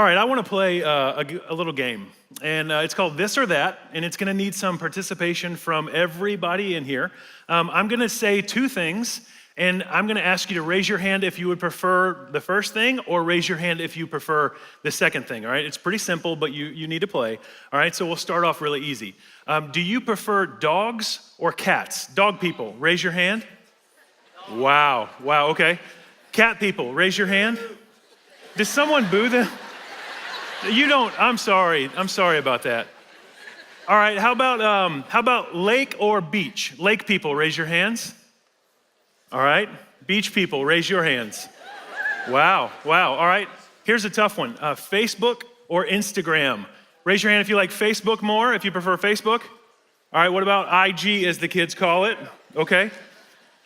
right, I want to play a little game, and it's called This or That, and it's going to need some participation from everybody in here. I'm going to say two things, and I'm going to ask you to raise your hand if you would prefer the first thing, or raise your hand if you prefer the second thing, all right? It's pretty simple, but you need to play, all right? So we'll start off really easy. Do you prefer dogs or cats? Dog people, raise your hand. Wow, okay. Cat people, raise your hand. Does someone boo them? You don't, I'm sorry about that. All right, how about lake or beach? Lake people, raise your hands. All right, beach people, raise your hands. Wow, all right. Here's a tough one, Facebook or Instagram? Raise your hand if you like Facebook more, if you prefer Facebook. All right, what about IG as the kids call it? Okay.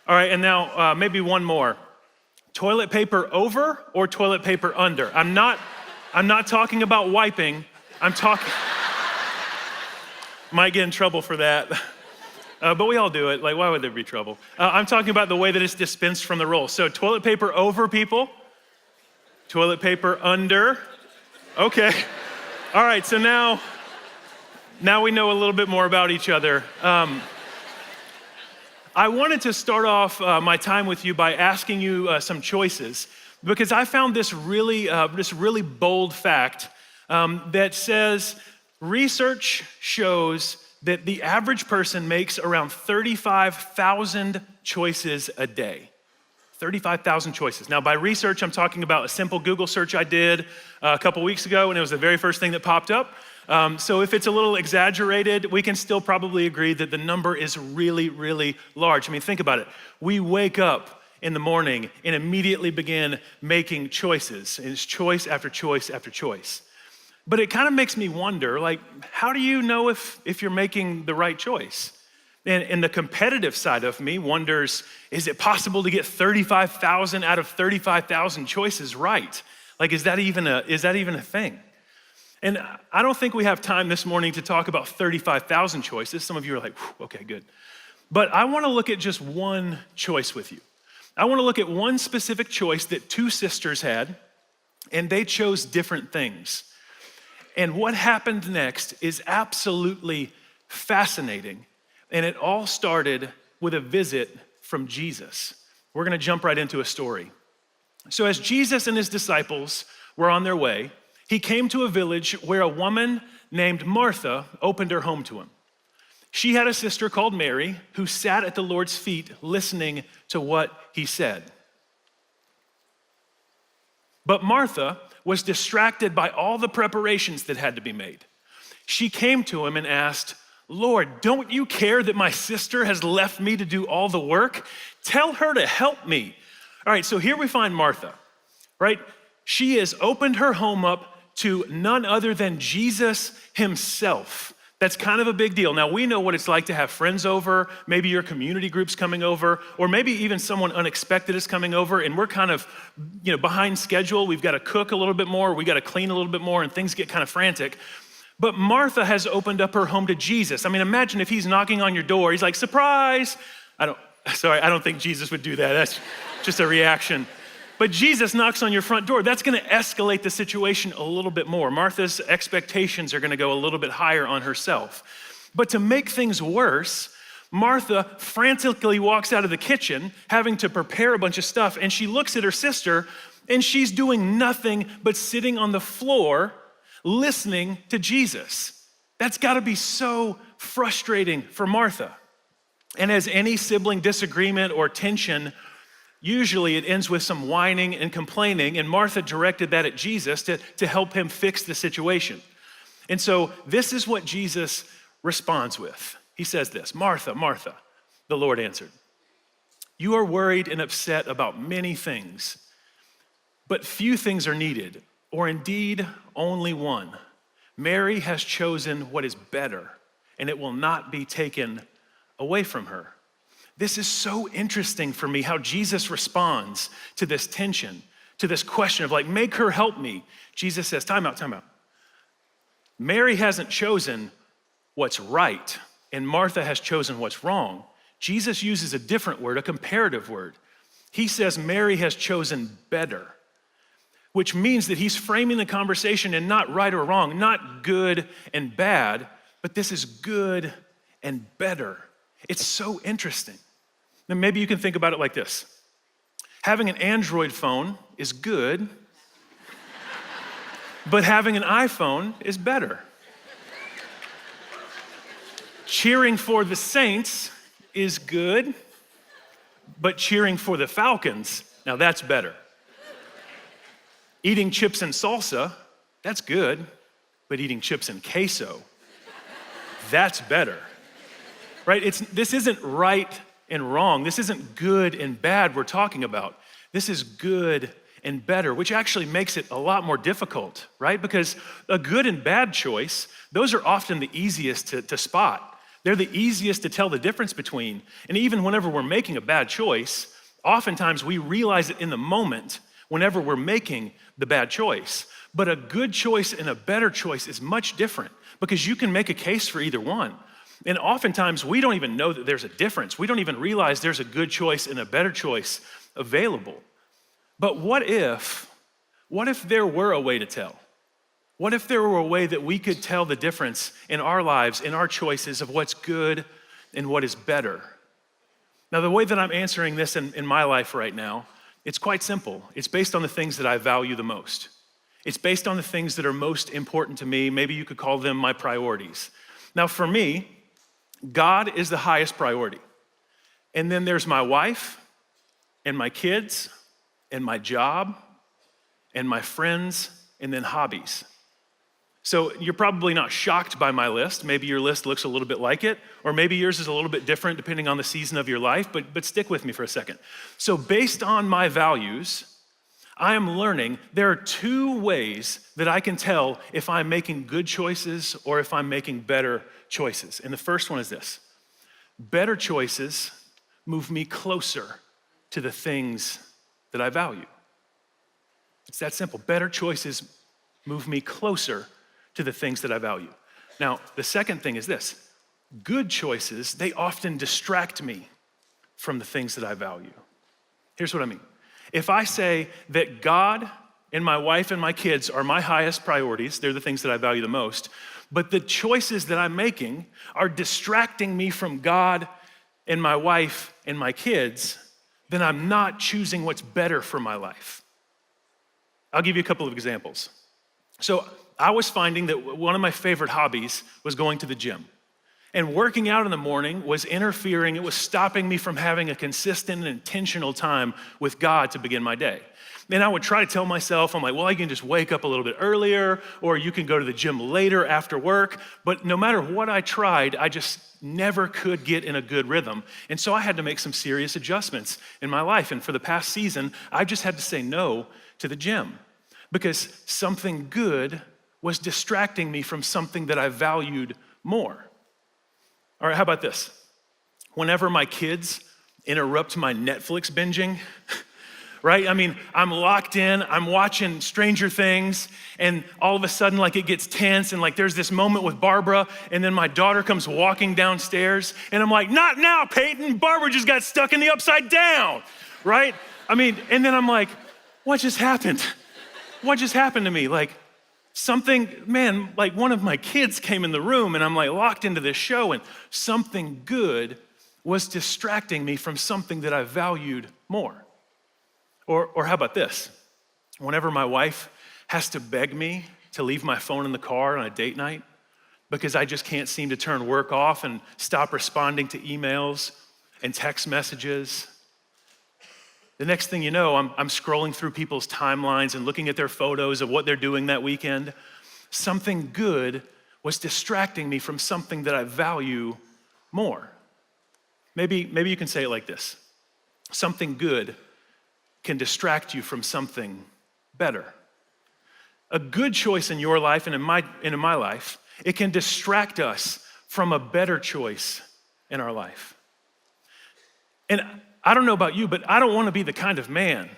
All right, and now maybe one more. Toilet paper over or toilet paper under? I'm not talking about wiping. Might get in trouble for that. But we all do it. Like, why would there be trouble? I'm talking about the way that it's dispensed from the roll. So toilet paper over, people. Toilet paper under. Okay. All right, so now we know a little bit more about each other. I wanted to start off my time with you by asking you some choices, because I found this really bold fact that says research shows that the average person makes around 35,000 choices a day. 35,000 choices. Now, by research, I'm talking about a simple Google search I did a couple weeks ago, and it was the very first thing that popped up. So if it's a little exaggerated, we can still probably agree that the number is really large. I mean, think about it. We wake up in the morning and immediately begin making choices. It's choice after choice after choice. But it kind of makes me wonder, like, how do you know if you're making the right choice? And the competitive side of me wonders, is it possible to get 35,000 out of 35,000 choices right? Like, is that even a thing? And I don't think we have time this morning to talk about 35,000 choices. Some of you are like, okay, good. But I want to look at just one choice with you. I want to look at one specific choice that two sisters had, and they chose different things. And what happened next is absolutely fascinating. And it all started with a visit from Jesus. We're going to jump right into a story. So as Jesus and his disciples were on their way, he came to a village where a woman named Martha opened her home to him. She had a sister called Mary who sat at the Lord's feet listening to what he said. But Martha was distracted by all the preparations that had to be made. She came to him and asked, "Lord, don't you care that my sister has left me to do all the work? Tell her to help me." All right, so here we find Martha, right? She has opened her home up to none other than Jesus himself. That's kind of a big deal. Now, we know what it's like to have friends over, maybe your community group's coming over, or maybe even someone unexpected is coming over, and we're kind of, behind schedule. We've got to cook a little bit more, we got to clean a little bit more, and things get kind of frantic. But Martha has opened up her home to Jesus. I mean, imagine if he's knocking on your door, he's like, "Surprise!" I don't think Jesus would do that. That's just a reaction. But Jesus knocks on your front door. That's gonna escalate the situation a little bit more. Martha's expectations are gonna go a little bit higher on herself. But to make things worse, Martha frantically walks out of the kitchen, having to prepare a bunch of stuff, and she looks at her sister, and she's doing nothing but sitting on the floor, listening to Jesus. That's gotta be so frustrating for Martha. And as any sibling disagreement or tension, usually it ends with some whining and complaining, and Martha directed that at Jesus to help him fix the situation. And so this is what Jesus responds with. He says this, "Martha, Martha," the Lord answered, "you are worried and upset about many things, but few things are needed, or indeed only one. Mary has chosen what is better, and it will not be taken away from her." This is so interesting for me, how Jesus responds to this tension, to this question of like, make her help me. Jesus says, time out. Mary hasn't chosen what's right, and Martha has chosen what's wrong. Jesus uses a different word, a comparative word. He says Mary has chosen better. which means that he's framing the conversation in not right or wrong, not good and bad, but this is good and better. It's so interesting. Now, maybe you can think about it like this. Having an Android phone is good, but having an iPhone is better. Cheering for the Saints is good, but cheering for the Falcons, now that's better. Eating chips and salsa, that's good, but eating chips and queso, that's better. Right? This isn't right and wrong. This isn't good and bad we're talking about. This is good and better, which actually makes it a lot more difficult, right? Because a good and bad choice, those are often the easiest to spot. They're the easiest to tell the difference between. And even whenever we're making a bad choice, oftentimes we realize it in the moment whenever we're making the bad choice. But a good choice and a better choice is much different because you can make a case for either one. And oftentimes we don't even know that there's a difference. We don't even realize there's a good choice and a better choice available. But what if there were a way to tell? What if there were a way that we could tell the difference in our lives, in our choices of what's good and what is better? Now, the way that I'm answering this in my life right now, it's quite simple. It's based on the things that I value the most. It's based on the things that are most important to me. Maybe you could call them my priorities. Now, for me, God is the highest priority. And then there's my wife and my kids and my job and my friends and then hobbies. So you're probably not shocked by my list. Maybe your list looks a little bit like it, or maybe yours is a little bit different depending on the season of your life, but stick with me for a second. So based on my values, I am learning there are two ways that I can tell if I'm making good choices or if I'm making better choices. And the first one is this: better choices move me closer to the things that I value. It's that simple. Better choices move me closer to the things that I value. Now, the second thing is this: good choices, they often distract me from the things that I value. Here's what I mean. If I say that God and my wife and my kids are my highest priorities, they're the things that I value the most, but the choices that I'm making are distracting me from God and my wife and my kids, then I'm not choosing what's better for my life. I'll give you a couple of examples. So I was finding that one of my favorite hobbies was going to the gym. And working out in the morning was interfering, it was stopping me from having a consistent and intentional time with God to begin my day. And I would try to tell myself, I'm like, well, I can just wake up a little bit earlier, or you can go to the gym later after work. But no matter what I tried, I just never could get in a good rhythm. And so I had to make some serious adjustments in my life. And for the past season, I just had to say no to the gym because something good was distracting me from something that I valued more. All right, how about this? Whenever my kids interrupt my Netflix binging, right? I mean, I'm locked in, I'm watching Stranger Things, and all of a sudden, like, it gets tense, and like there's this moment with Barbara, and then my daughter comes walking downstairs, and I'm like, not now, Peyton, Barbara just got stuck in the upside down, right? I mean, and then I'm like, what just happened? What just happened to me? Like, something, man, like one of my kids came in the room and I'm like locked into this show and something good was distracting me from something that I valued more. Or how about this? Whenever my wife has to beg me to leave my phone in the car on a date night because I just can't seem to turn work off and stop responding to emails and text messages, the next thing you know, I'm scrolling through people's timelines and looking at their photos of what they're doing that weekend. Something good was distracting me from something that I value more. Maybe you can say it like this: something good can distract you from something better. A good choice in your life and in my life, it can distract us from a better choice in our life. And I don't know about you, but I don't want to be the kind of man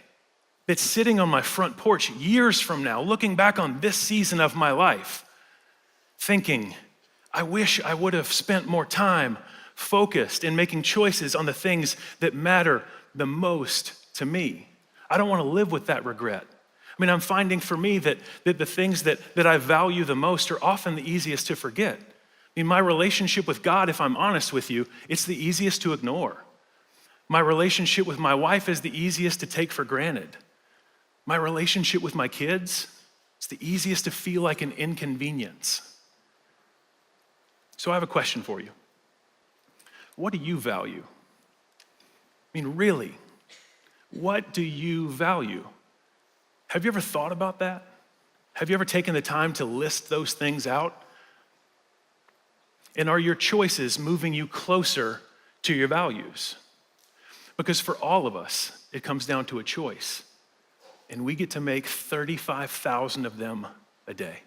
that's sitting on my front porch years from now, looking back on this season of my life, thinking, I wish I would have spent more time focused in making choices on the things that matter the most to me. I don't want to live with that regret. mean, I'm finding for me that the things that I value the most are often the easiest to forget. I mean, my relationship with God, if I'm honest with you, it's the easiest to ignore. My relationship with my wife is the easiest to take for granted. My relationship with my kids, it's the easiest to feel like an inconvenience. So I have a question for you. What do you value? I mean, really, what do you value? Have you ever thought about that? Have you ever taken the time to list those things out? And are your choices moving you closer to your values? Because for all of us, it comes down to a choice. And we get to make 35,000 of them a day.